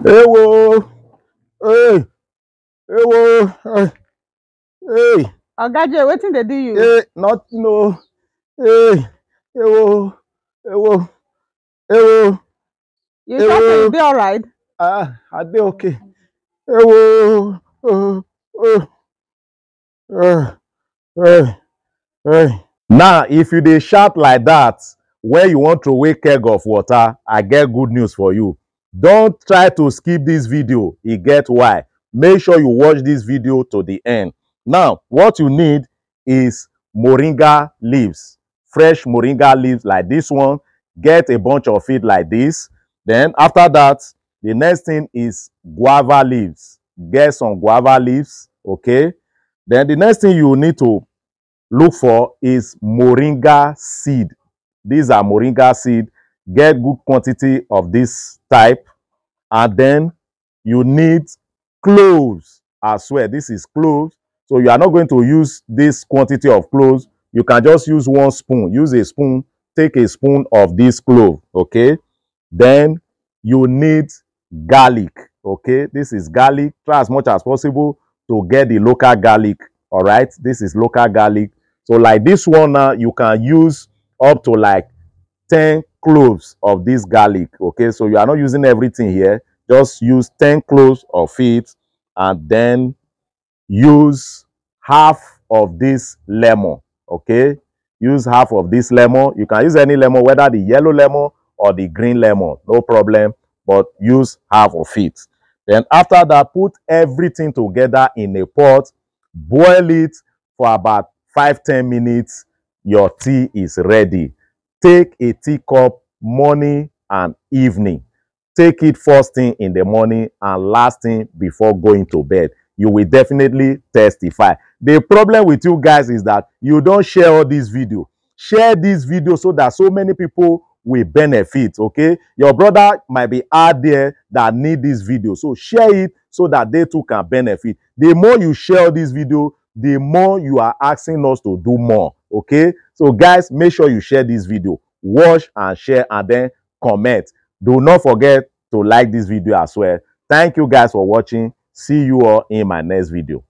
Hey, whoa. Hey, hey, whoa. Hey, Oga J, wetin dey do you? hey, not no. Hey, hey, whoa. Hey, whoa. Hey, whoa. You Hey, sure say you whoa. dey alright? I dey okay. Hey, whoa. Uh, hey, hey. Now, if you dey shout like that when you want to away keg of water, I get good news for you. Don't try to skip this video. E get why. Make sure you watch this video to the end. Now, what you need is moringa leaves. Fresh moringa leaves like this one. Get a bunch of it like this. Then after that, the next thing is guava leaves. Get some guava leaves, okay? Then the next thing you need to look for is moringa seed. These are moringa seed. Get good quantity of this type. And then you need cloves as well. This is cloves. So you are not going to use this quantity of cloves. You can just use 1 spoon. Use a spoon. Take a spoon of this clove. Okay. Then you need garlic. Okay. This is garlic. Try as much as possible to get the local garlic. All right. This is local garlic. So like this one now, you can use up to like 10 cloves of this garlic. Okay, so you are not using everything here. Just use 10 cloves of it, and then use half of this lemon. Okay, use half of this lemon. You can use any lemon, whether the yellow lemon or the green lemon, no problem, but use half of it. Then after that, put everything together in a pot, boil it for about 5–10 minutes. Your tea is ready. Take a teacup morning and evening. Take it first thing in the morning and last thing before going to bed. You will definitely testify. The problem with you guys is that you don't share all these videos. Share this video so that so many people will benefit. Okay, your brother might be out there that need this video, so share it so that they too can benefit. The more you share this video, the more you are asking us to do more. Okay, so guys, make sure you share this video, watch and share, and then comment. Do not forget to like this video as well. Thank you guys for watching. See you all in my next video.